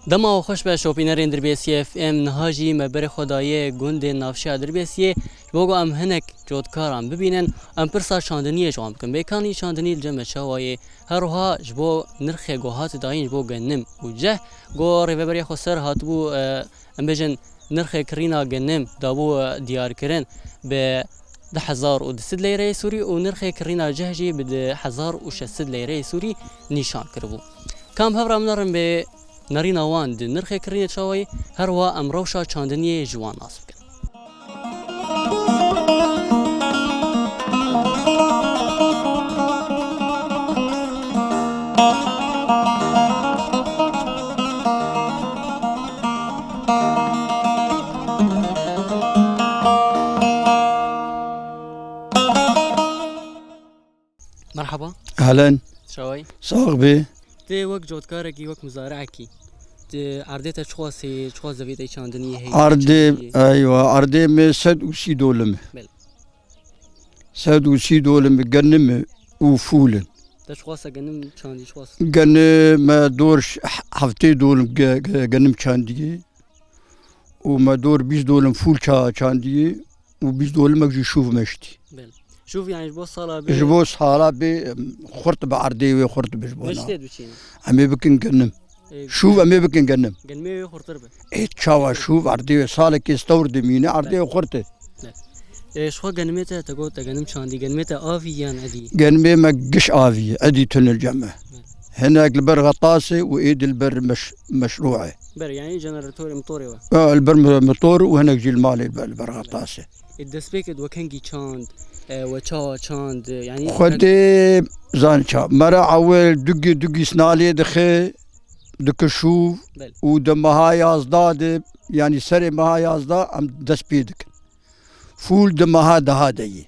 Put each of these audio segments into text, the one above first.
دما خوش به شوپینرین دربیسی اف ام نهاجی مبر خدای گند نافشا دربیسی بگو ام هنک جودکارم ببینن ام پرسا شاندنی جوام کن بیکانی شاندنی الجمع شوای هرها جبو نرخ گوهات داین جبو گنم وجه گو ریبری خسر هاتبو ام بجن نرخ کرینا گنم دابو دیار کرن به 10,000 لیره سوری و نرخ کرینا جهجی به 1,600 لیره سوری نشان کربو کام هفرام نرم به نرین آوان د نرخ کرینه چاوی هر وا امروشا چاندنی جوان ناسب کن. مرحبا. اهلا. شاوی. صاحبي. تی وقت جودکارکی وقت مزارعکی. عرضه شخصی شخص زویده چاندنی هی. عرضه ايوه عرضه من سد وشي دولم. بله. سد وشي دولم جنم وفولن. شخص جنم چاندی شخص. جنم دورش هفته دولم جنم چاندی. وما دور 20 دولم فول چاندی و 20 دولم اجي شوف مشتي. بله. شوف يعني جبوس صالة جبوس صالة خرط بعرضي وخرط بجبونا. مشتي بشين. أمي بكن جنم. شوف أمي بكن جنم. جنمي خرطر به. إيه تشاوا شوف عرضي صالة كيستورد مينا عرضي وخرطة. شو جنمته تقول تجنم شاندي جنمته آفيان عدي. جنمي ما قش آفي عدي تن الجمع. هناك البر غطاسي وإيد البر مشروعه. بر يعني جنراتوري مطوري وا. البر مطور وهناك جيل مالي البر غطاسي. الدسبيك وكنجي شاند وشا شاند يعني. خدي زانشا مرة عوال دقي سنالي دخي دك شوف ودمها يازداد يعني سري مها يازدا ام دسبيدك فول دمها دهادي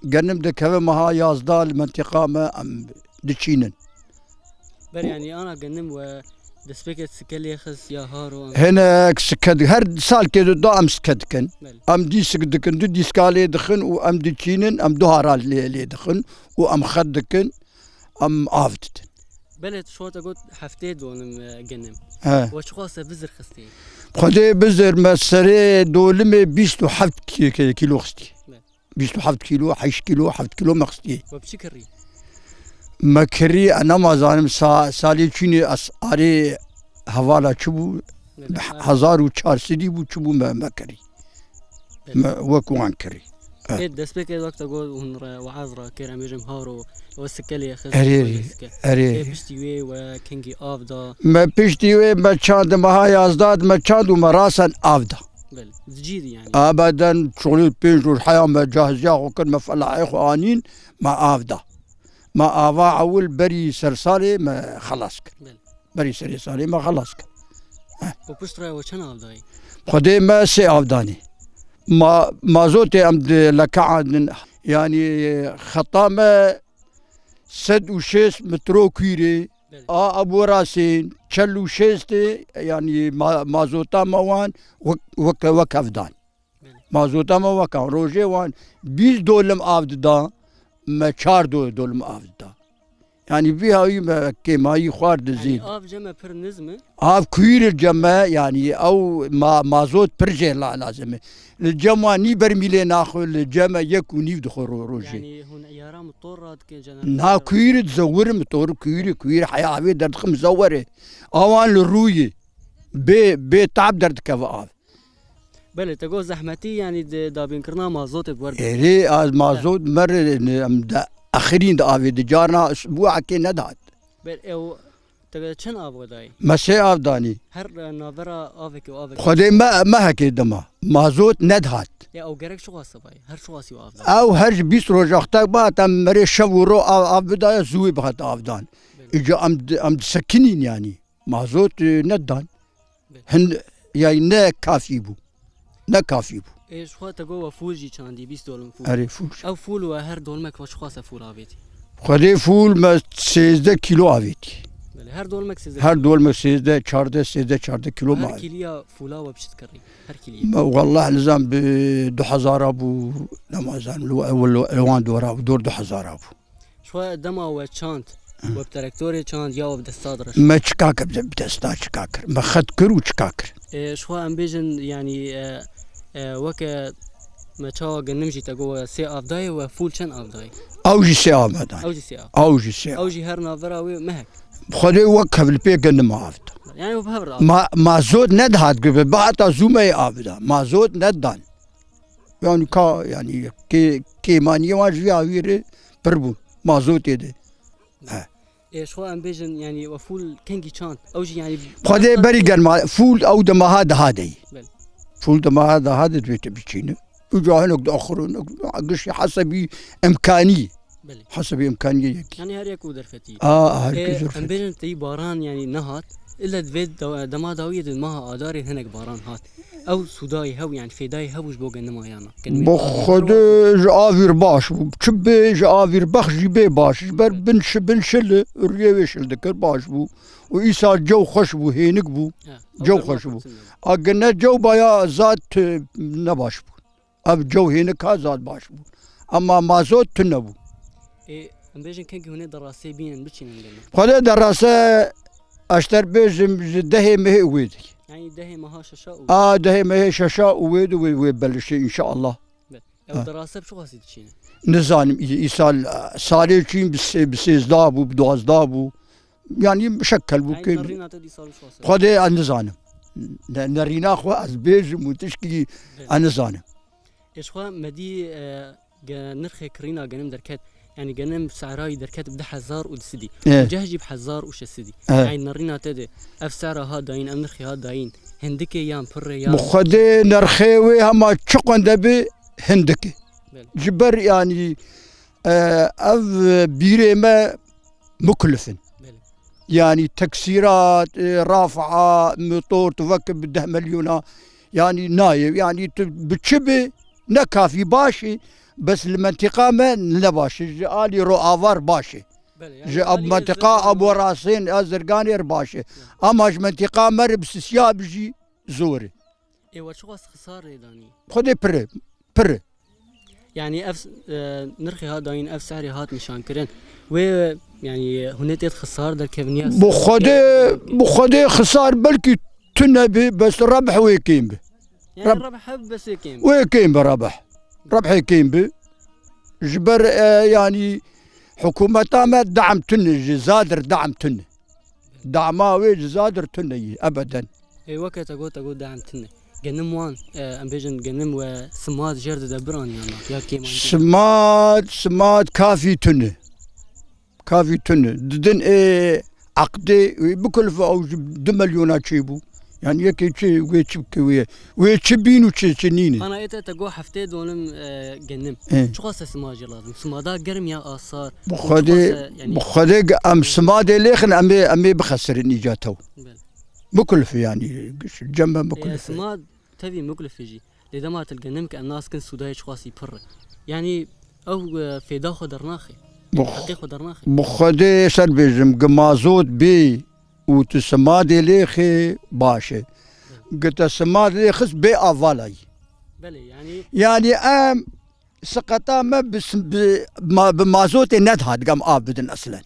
جنم دك مها يازدا المنطقة ما ام دشينن بر يعني انا جنم و دسبيكت سكلي خس يا هارو هنا سكد هر سال كده دو ام سكدكن ام دي سكدكن دو دي سكالي دخن وام دشينن ام دوهارال لي دخن وام خدكن ام عافدت بلد شو تقول حفتي دونم جنم وش خاصة بزر خستي خدي بزر مسري دولمي 27 كيلو خستي 27 كيلو 8 كيلو 7 كيلو مخستي وبشكري مكري انا ما زانم سالي چيني اساري حوالا چبو 1400 بو چبو مكري وكو انكري دسبك وقت اقول هن وعذرا كير ميجم هارو وسكلي خس اري بشتيوي وكينجي افدا ما بشتيوي ما چاند ما يازداد ما چاند مراسن افدا بل جديد يعني ابدا شغل بينجو الحياه ما جاهز يا وكل ما فلا اخو انين ما افدا ما افا اول بري سرسالي ما خلصك بري سرسالي ما خلصك وبشتري وشن افداي خدي ما سي افداني ما زوتي امد لكعد يعني خطامه سد وشيس مترو كيري ابو راسين تشلو شيستي يعني ما زوتا موان وكفدان ما زوتا ما وكان روجي وان 20 دولم افدا ما 4 دولم افدا يعني فيها يما كيما يخوار دزين يعني اف جمع بر نزمه اف كوير الجمع يعني او ما زوت برجي لا لازم الجمع ني برميلي ناخذ الجمع يكون يدخل روجي يعني هون عيارة مطورات كجنرال نا كوير تزور مطور كوير حياه درد خم زوره اوان الرويه بي تعب درد كفاف بله تقول زحمتي يعني دابين كرنا مازوت بورد ايه از مازوت مر اخرين دافي دجارنا اسبوع كي ندات بل او تقول شن اب وداي مسي افداني هر نافرا افك وافك خدي ما هكي دما مازوت ندهات يا او جرك شو باي هر شو واسي افدان او هر 20 روز اختك با تم مري شورو افدا زوي بخت افدان اجا ام سكنين يعني مازوت ندان هن يعني نا كافي بو ايش خو تقول فولجي كاندي 20 دولار فول اري فول او فول وهر دولمك واش خاصه فول افيتي خدي فول ما 16 كيلو افيتي هر دولمك 16 هر دولمك 16 14 كيلو ما هر كيليا فولا وبشتكري هر كيليا والله لازم ب 2000 ابو لما زال اول دور دور 2000 ابو شو دما وشانت وبتراكتوري چاند یا وبدستادرش ما چکاکر بدستا چکاکر ما خد کر و چکاکر شو ام بيجن يعني وك ما تشا جنمجي تقوى سي افداي وفول شن افداي اوجي سيا مدان اوجي سي اف اوجي سيا اوجي هرنا فراوي مهك خدي وكف البيك ما عفت يعني وبهبر ما زود ندهات بعد زومي ابدا ما زود ندان يعني كا يعني كي ماني واجي اوير بربو ما زود يدي شو ام بيجن يعني وفول كينجي شانت اوجي يعني خدي بريغن ما فول او دم هذا بل. فول دم هذا بيت بيشينه وجاهنك اخرون قش حسب امكاني بلي حسب امكانيه يعني هر يكو درفتي هركي زرفت ام بيجن تي باران يعني نهات الا دفيد دما داويه ما اداري هناك باران هات او سوداي هو يعني فيداي هوش بوغ انما يانا بخد جافير باش بتشب جافير بخ جيبي باش بر بنشل ريويشل دكر باش بو وإيسا جو خوش بو هينك بو جو خوش بو اقنا جو بايا زاد نباش بو اب جو هينك ها زاد باش بو اما مازوت تنبو ام بيجن كان هنا دراسه بين بتشين خد دراسه اشتر بيجم دهي مه ويدي يعني دهي ما شاشا دهي مه شاشا ويد ويبلش ان شاء الله او دراسه بشو غاسي تشين نزانم يسال سالي تشين بسيز دابو بدواز دابو يعني مشكل بو يعني نرينا تدي صار شو خدي نزانم نرينا خو از بيجم وتشكي نزانم ايش خو مدي نرخي كرينا جنم دركات يعني جنم سعراي دركات بده حزار ودسدي جهجي بحزار وش السدي يعني نرينا تدي اف سعرها هاداين ام نرخي هاداين هندكي يام بر يام مخدي نرخيوي هما تشقن دبي هندكي جبر يعني اف بيريما مكلفن يعني تكسيرات رافعه موتور تفكب بده مليونه يعني نايب يعني بتشبه نكافي باشي بس المنطقه ما نباشي جالي روافار باشي اب منطقه ابو راسين ازرقاني باشي اما منطقه مرب سياب جي زوري ايوا شو خساره داني خدي بر يعني اف نرخي هاداين اف سعري هات نشان كرن و يعني هنيت خسار در كيفنياس بخدي خسار بلكي تنبي بس ربح ويكيم به يعني ربح بس يكيم ويكيم بربح ربح يكيم به جبر يعني حكومة ما دعم تن زادر دعم تن دعماوي زادر تن ابدا اي وقت تقول دعم تن جنم وان ام بيجن جنم وسماد جرد دبران يعني يا كيما سماد كافي تن ددن عقدي بكل فوق 2 مليون تشيبو يعني يكي تشي ويتشبينو تشنيني انا ايتا تقول حفتي دونم جنم شو خاصه سماج لازم سمادا قرم يا اثار بخدي ام سماد ليخن امي بخسر نيجاتو مكلف يعني جنب مكلف سماد تبي مكلف يجي لذا ما تلقى الناس كن سوداي شخاصي بر يعني او في داخل درناخي حقيقه درناخي بخدي سربيجم قمازوت بي وتسمادي ليخي باشي قلت سماد ليخس بي افالاي بلي يعني ام سقطا ما ما بمازوت ندهد قام ابدا اصلا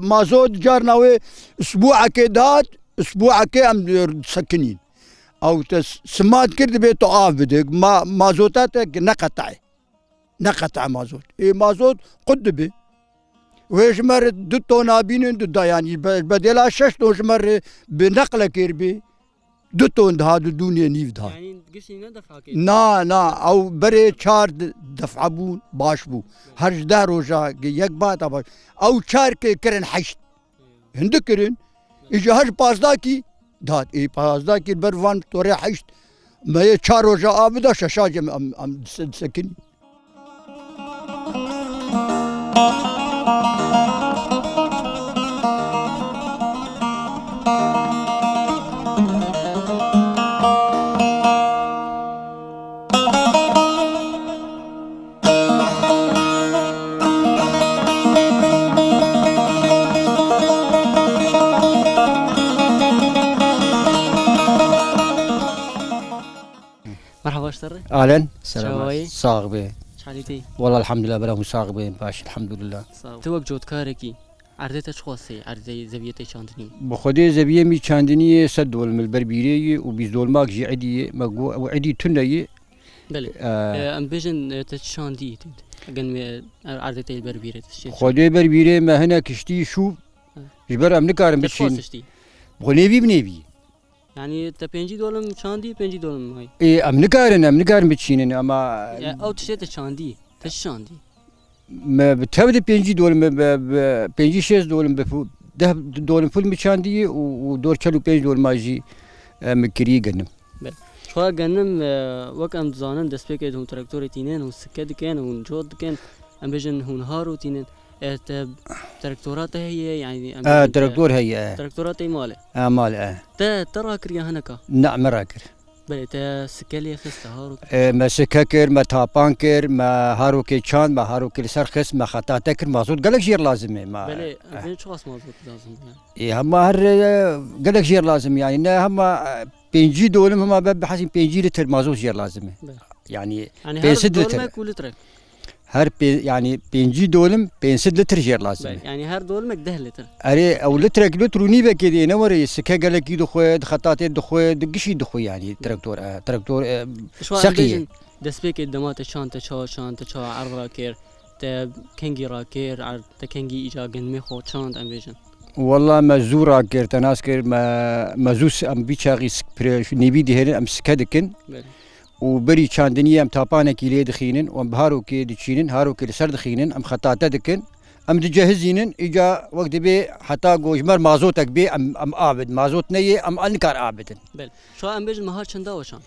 مازوت جارنا اسبوع كدات اسبوع ام سكنين او سماد كرد بيتو ابدا مازوتاتك نقطع مازوت مازوت قدبي ويجمر دو نابين دا يعني بدلا 6 وجمر بنقله كيربي دو ده الدنيا نيف ده يعني قشي ندفع كي نا او بري 4 دفع بون باش بو هرج دارو جا يك بات او 4 كرن حشت هندكرن اجى هج بازداكي دات بازداكي بروان توري حشت ما 4 جا ابدا شاشاج ام سكن مرحبا اشتري اهلا شوي صاغ به شحاليتي والله الحمد لله بلا مساقبين باش الحمد لله. توك جوت كاركي عردتش خواسي عردي زبيتي شاندني بخدي زبيه مي چاندني سدول من البربيري وبيزول ماك جي عدي مقو وعدي تني. بله ام بيجن تشاندي اجن عردتي البربيري تشي خدي بربيري ما هنا كشتي شو جبر ام نكارم بتشين بخنيبي بنيبي يعني تا 5 دولم شاندي 5 دولم هاي اي ام نكارم بتشين اما او تشيت شاندي تشاندي ما بتهبد 5 دول 5 6 دول بفو ده دول فول مشاندي ودور كيلو 5 دول ماجي مكري جنم شو جنم وقت ام زانن دسبيك هم تراكتور تينين وسكد كان ونجود كان ام بيجن هون هارو تينين تراكتورات هي يعني تراكتور هي تراكتورات ماله مال ترى كريا هناك نعم راكر بله تا سكالي خست هارو ما سككر ما تابانكر ما هارو كي چاند ما هارو كي سرخس ما خطا تكر مازود قالك جير لازم ما بله بين شو اسمه مازود لازم يعني هم هر قالك جير لازم يعني هم 5 دول هم بحسين 5 لتر مازود جير لازم يعني هر دول كل لتر هر يعني 5 دولم 5 لتر جير لازم يعني هر دولمك 10 لتر اري او لتر ونيبه كده نوري سكه قالك يدخو خطات يدخو دقشي يدخو يعني تراكتور سقيه دسبيك دمات شانت شا عراكير تا كنجي راكير تا كنجي اجا جنمي خو شانت ام فيجن والله ما زورا كير تناسكر ما زوس ام بيچاغي نيبي دي ام سكدكن وبري چاندني ام تابانه كيلي دخينن وام بهارو كي دشينن هارو كي سر دخينن ام خطاته دكن ام دجهزينن اجا وقت بي حتى جوجمر مازوتك بي ام عابد مازوت ني ام انكار عابدن بل شو ام بيج مها چندا وشان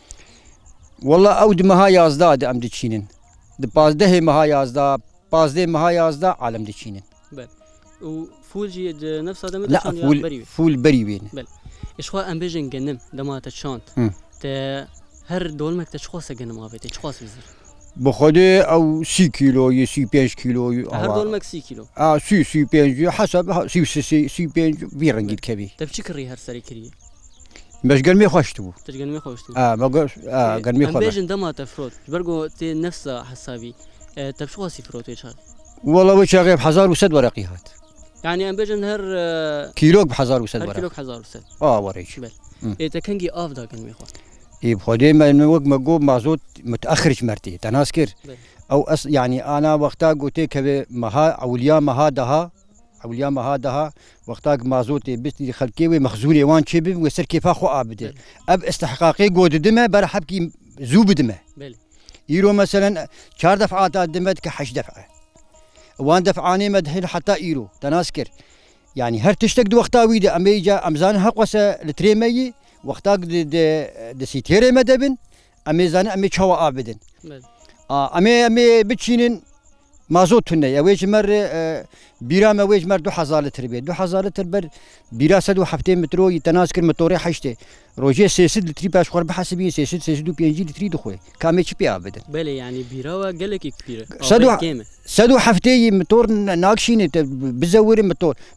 والله اود مها يازداد ام دشينن د 15 مها يازدا 15 مها يازدا عالم دشينن بل وفول جي نفس هذا لا فول بري وين بل ايش هو ام بيجن جنم دما تشانت ت هر دولمك تشخوص جنم افيت تشخوص بزر بخده او 6 كيلو يا 5 كيلو هر دولمك 6 كيلو 5 حسب 5 بيرنجيت كبي تفكري هر سري كريه باش قلمي خوشتو تقلمي خوشتو ما قلمي خوش بيجن دما تفروت برغو تي نفس حسابي تبشخوصي فروت ايش هذا والله وش غيب 1000 ورقيات يعني ام بيجن هر كيلو ب 1000 ورقه كيلو ب 1000 وريش بل تكنجي افدا كلمي خو بخدي ما وقت ما جو مازوت متاخر مرتي تناسكر او يعني انا وقتها قلت لك مها اولياء مها دها وقتها مازوت بس خلكي مخزولي وان شبب وسر كيف اخو ابد اب استحقاقي قود دمه برحبكي زوب دمه يرو مثلا 4 دفعات دمت كحش دفعه وان دفعاني مدحل حتى يرو تناسكر يعني هر تشتك وقتها ويدا ام يجا امزان حقوسه لتريمي وقتاك د سيتيري مدبن اميزان امي تشوا ابدن امي بتشينن مازوت تنيا ويج مر بيرا ما ويج مر 2000 لتر بي 2000 لتر بر بيرا سدو حفتين مترو يتناسكر متوري حشته روجي سيسد لتري باش خور بحسبين سيسد 5 لتر دخوي كامي تشبي ابدن بله يعني بيرا وقالك كبيره سدو حفتي متور ناقشين بزور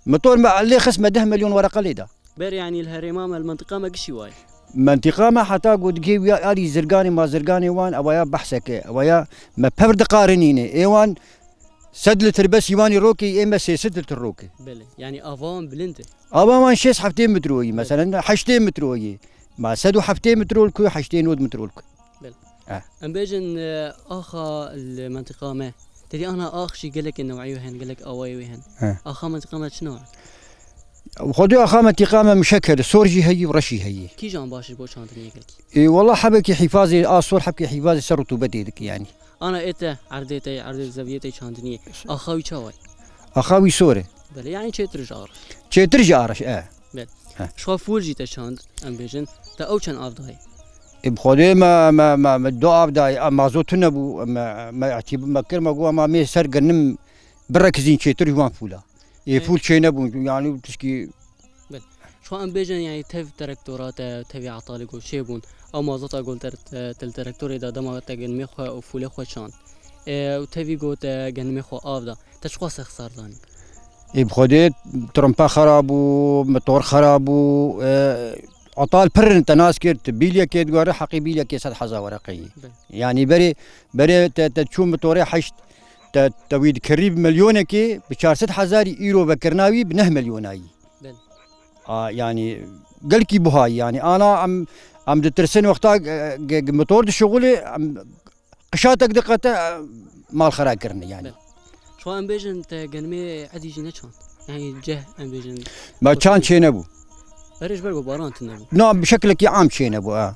متور ما اللي خص 10 مليون ورقه ليدا بر يعني الهرمام المنطقه ما قشي واي منطقه ما حتى قد جيب يا اري زرقاني ما زرقاني وان اويا بحسك اويا ما برد قارنين ايوان سدل تربس يواني روكي اما سدل الروكي بله يعني افان بلنت افان شيس حفتين متروي مثلا حشتين متروي ما سدو حفتين مترول كو حشتين ود مترول كو بله ام بيجن اخا المنطقه ما تدي انا اخ شي قال لك النوعيه هن قال لك اواي وهن اخا منطقه ما شنو وخذوا أخامة إقامة مشكل سورجي هي ورشي هي كي جان باشر بوش عندني قالك إي والله حبكي حفاظي صور حبكي حفاظي سرطو بديدك يعني أنا إتا عرض زاويتي عندني أخاوي شاوي أخاوي سوري بل يعني شيتر جارش بل شو فول جيت شاند أم بيجن تا أو كان أفضاي بخذوا ما دو أفضاي ما زوتنا بو ما اعتبر ما كرما جوا ما ميسر جنم بركزين شيتر جوان فولا يفول شيء نبو يعني تشكي بل شو ام بيجن يعني تف تراكتورات تبي عطالق وشيبون او ما زطا قلت تراكتور اذا دما تجن مخ او فول خوشان وتبي قلت جن مخ افدا تشخص خسر ثاني بخدت ترمبا خراب وموتور خراب عطال برن تناسكر تبيليا كيد غور حقي بيليا كي 100,000 ورقي يعني بري تشوم متوري حشت تويد كريب مليون كي ب 400,000 يورو بكرناوي ب 9 مليوناي يعني قال كي بهاي يعني انا عم دترسن وقتها موتور الشغل قشاتك دقته مال خرا كرني يعني شو ام بيجن تجنمي عدي جينا شلون يعني جه ام بيجن ما كان شي نبو بريش برغو باران تنبو نعم بشكل كي عام شي نبو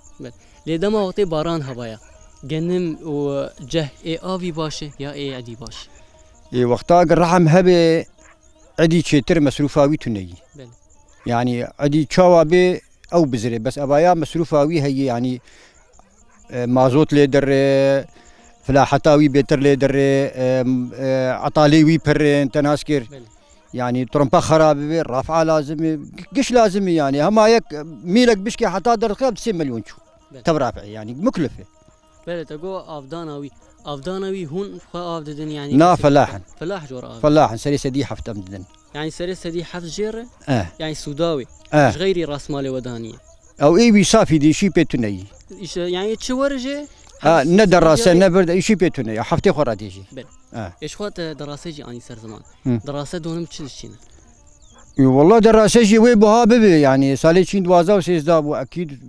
لدما وقتي باران هبايا جنم وجه اي افي باشه يا اي عدي باشه وقتها الرحم هبه عدي شتر مصروفاوي تني يعني عدي تشاوابي او بزري بس ابايا مصروفاوي هي يعني مازوت ليدر فلاحتاوي بيتر ليدر عطاليوي بر تناسكر يعني ترمبا خراب رافعه لازم قش لازم يعني هما هيك ميلك بشكي حتى درخه ب 90 مليون شو تبرافع يعني مكلفه بله تقو افدانوي هون افددن يعني نا فلاحا فلاح جور فلاحا سري سدي حفت امدن يعني سري سدي حفت جيره يعني سوداوي مش غيري راس مالي ودانيه او اي صافي دي شي بيتوني يعني تشورجه ندراسه نبرد شي بيتوني حفتي خرا يجي ايش فات دراسه جي اني سر زمان دراسه دونم تشلشينا والله دراسه جي وي بها ببي يعني سالي شين دوازا وسيزدا واكيد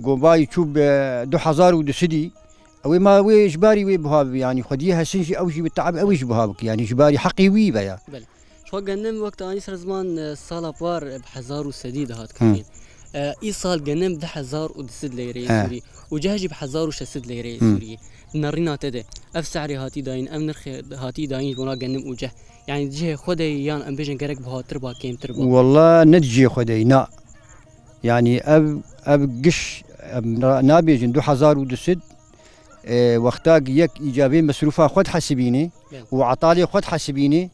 قوباي تشوب 2002 او ما وي اجباري وي بها يعني خديها سنجي او جي بالتعب او جي بهابك يعني اجباري حقي وي بيا شو جنم وقت اني سر زمان سال بوار ب 1000 وسديد هات كمين اي صال جنم ب 1000 ليره سوري وجهجي ب 1600 ليره سوري نرينا تده اف سعري هاتي داين ام نرخ هاتي داين ولا جنم وجه يعني جه خدي يان ام بيجن جرك بهاتر با كيم تربا والله نتجي خدي نا يعني اب قش نابي جن 2002 وقتها يك ايجابي مصروفه خد حسبيني وعطالي خد حسبيني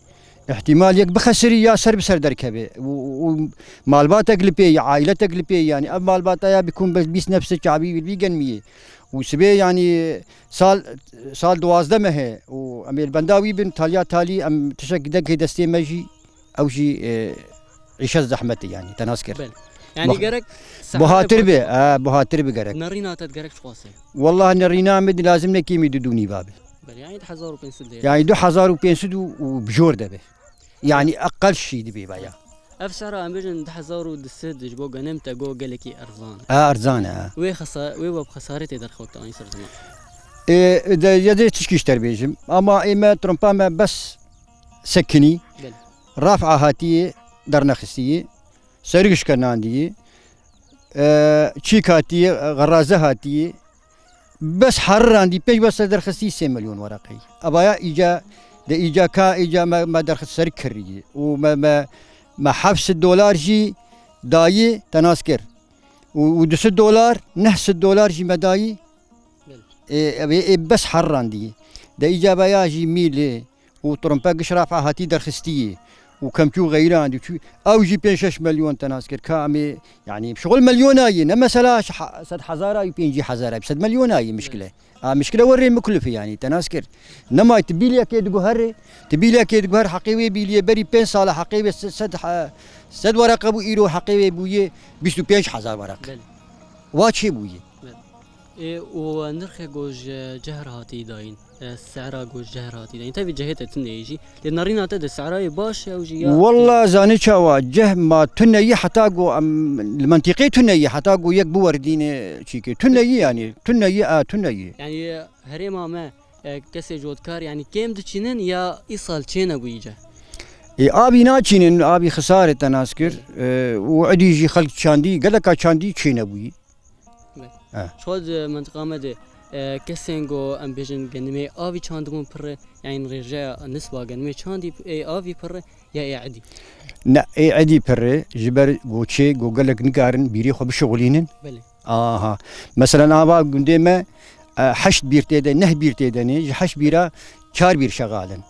احتمال يك بخسري يا سر بسر دركبه ومالباتك لبي عائلتك لبي يعني اب مالباتا بيكون بس نفس الشعبي بيجنميه وسبي يعني سال دوازده مه وامير بنداوي بن تالي ام تشكدك دستي مجي او شي عيشه زحمتي يعني تناسكر يعني جرك بهاتر جرك نرينا تجرك شخاصه والله نرينا مد لازم نكيمي دوني بابل يعني 1500 يعني 2500 وبجور دبه يعني اقل شيء دبي بايا افسر امبيجن 1000 جبو غنمت جو قالكي ارزان ارزان وي بخسارتي درخوت اني صرت زمان اذا يدي تشكيش تربيجم اما اما ترمبا ما بس سكني رافعه هاتيه درنخسيه سرقش كناندي تشيكاتي غرازه هاتيه بس حرر عندي بيج بس درخسي 6 مليون ورقي ابايا اجا ما درخص سركري وما حبس الدولار جي داي تناسكر ودس الدولار نحس الدولار جي مداي بس حرر عندي ده اجابه يا جي ميل وترمبا قشرافه هاتي درخستيه وكم شو غيره عندي شو او جي 6 مليون تناسكر كامي يعني شغل مليوناي مثلا 100,000 يبين جي 1000 ب 1,000,000 مشكله مشكله وري مكلفه يعني تناسكر نما تبيليا كيد جوهر تبيليا كيد جوهر حقيقي بيليا بري 5 صالح حقيقي سد ورقه ابو ايرو حقيقي بويه 25,000 ورقه واتشي بويه ونرخ جوج جهر هاتي داين السعر جوج جهر هاتي داين تبي جهته تنيجي لان رينا تد السعر باش او جي والله زاني شوا جه ما تني حتى جو المنطقه تني حتى جو يك بوردين شيكي تني يعني تني يعني هريما ما كسي جودكار يعني كيم دچينن يا ايصال تشينا بويجه ابي ناچينن ابي خساره تناسكر وعدي جي خلق شاندي قال لك شاندي تشينا بوي شود منطقه مده كسينغو امبيجن جنمي افي چاندمون پر يعني رجع نسبه جنمي چاندي افي پر يا عدي لا عدي پر جبر غوچي غوغلك نقارن بيري خو بشغلينن بله مثلا ابا قندمه حشت بيرتيده نه بيرتيدني حش بيرا 4 بير شغالن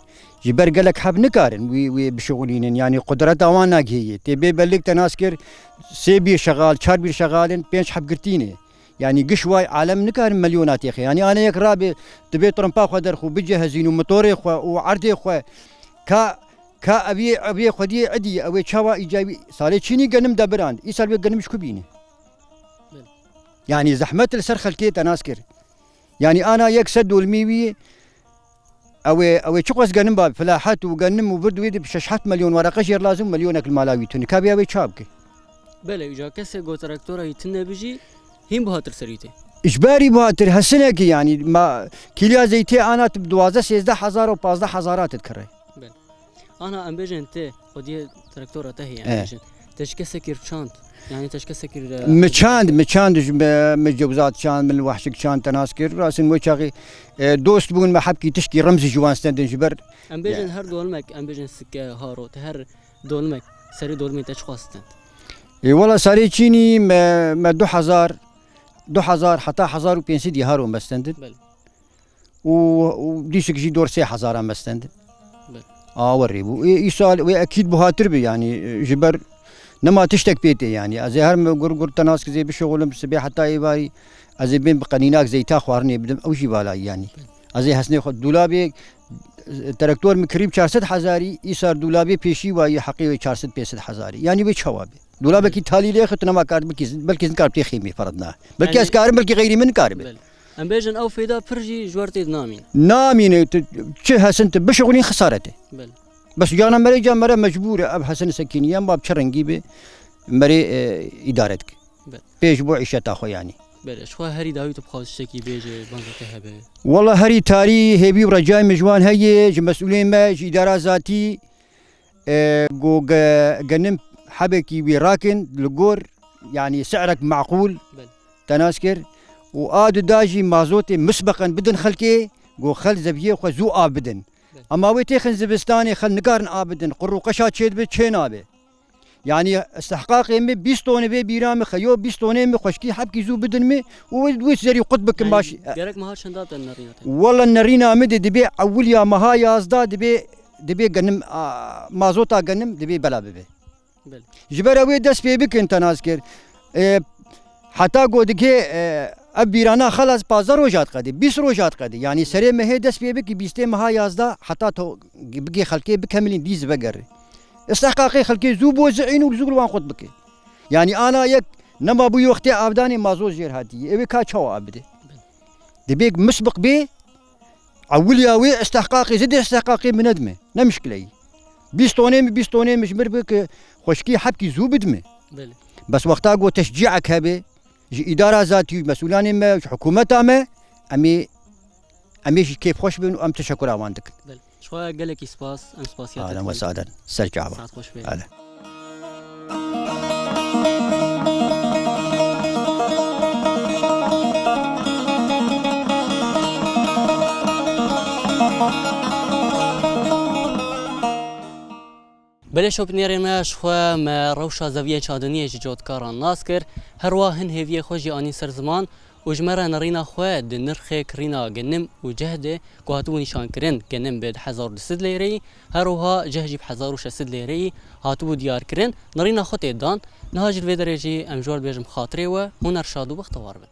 جبر قالك حب نقارن وي بشغلينن يعني قدرته وانا هي تبي بلك تناسكر 3 بير شغال 4 بير شغالن 5 حب قرتينه يعني قشواي عالم نكار مليونات يا اخي يعني انا يقرا تبي ترمبا خدر خو بجهزين وموتوري خو وعرضي خو كا ابي خدي عدي او تشوا ايجابي صار شيني غنم دبراند يسال غنم شكو بيني يعني زحمة السر خلكيت أناسكر يعني أنا يك سد والميوي أو شقص جنم باب فلاحات وجنم وبرد ويد بششحات مليون ورقة جير لازم مليونك الملاوي توني كابي أبي شابك بله اجا کسی گو تراکتورا یتنه بجی هم بهاتر سریته إجباري بهاتر هالسنة يعني ما كيليا زيتي أنا بدوازة 16,000 و 15,000 تذكره انا ام بجن ته خودی تراکتورا ته يعني بجن تش کسی کیر چاند يعني تش کسی کیر مچاند مجوزات شان من الوحشك شان تناسكر راسن وشاغي دوست بون ما حبكي تشكي رمز جوان ستندن جبر ام بجن هر دولمك ام بجن سکه هارو هر دولمك سری دولمی تش خواستند والله ساري تشيني ما 2000 حتى 1500 ديهارو مستندن بله وديشك جي دور 3000 مستندن بله وريبو يسال واكيد بهاتر بي يعني جبر نما تشتك بيتي يعني ازي هر قرقر تناسك زي بشغل سبي حتى ايباري ازي بين بقنيناك زي تاخوارني بدم او شي بالا يعني ازي حسني خد دولابي تراكتور مكريب 400,000 يسار دولابي بيشي واي حقيقي 400-500,000 يعني بيش هوابي دولابك تالي لي اخت نما كار بلكي كار بتخيمي فرضنا بلكي يعني اسكار بلكي غيري من كارب ام بجن او فيدا برجي جوارتي نامين نامين تشه سنت بشغلين خسارته بله بس جانا مري جا مرة مجبورة اب حسن سكينيا ما بشرنجي به مري ادارتك بله بيش بو عيشة تاخو يعني بله شو هري داوي تبخاز شكي بيجي بانزته هبه والله هري تاري هبي ورجاي مجوان هي مسؤولين ما اداره ذاتي جو جنم حبكي وراكن لقور يعني سعرك معقول بله تناسكر وآد داجي مازوتي مسبقا بدن خلكي جو خل زبيه خو زو آبدن اما ويتي خن زبستاني خل نقارن آبدن قرو قشات شيد بتشين آبه يعني استحقاق يمي 20 طن بي بيرام خيو 20 طن مي خشكي حبكي زو بدن مي ويت زري قطبك يعني ماشي جرك مهار شندات النرينات والله النرينا مد دبي اول يا مها يازدا دبي غنم مازوتا غنم دبي بلا ببي بله جبراوي دس بي بك انت ناسكر حتى قودكي ابيرانا خلاص بازار روجات قدي 20 روجات قدي يعني سري ما هي دس بي بك 20 مها يازدا حتى تو بقي خلكي بكملين ديز بقر استحقاقي خلكي زوبو زعين وزغل وان خد بك يعني انا يك نما بو وقتي ابداني مازوز جير هاتي ابي كا تشوا ابدي دبيك مسبق بي اولياوي استحقاقي زد استحقاقي من ادمه لا مشكله 20 طن مش مربك خشكي حبكي زو بدمه بله بس وقتها قو تشجيعك هبه اداره ذاتي مسؤولان ما حكومتها ما امي كيف خوش بين ام تشكر عندك بله شو قالك سباس ام سباسيات اهلا وسهلا سرجع ساعات خوش بيه هلا بله شو بنيري ما شخوا ما روشا زاوية شادنية جوت كاران ناسكر هرواهن هيفيه خوشي اني سر زمان وجمرة نرينا خوا دنرخي كرينا جنم وجهده قهاتو نشان كرن جنم بد 1000 ليري هروها جهجي ب 1006 ليري هاتو ديار كرن نرينا خوتي دان نهاج الفيدريجي امجول بيجم خاطري و هنر شادو بختوار بن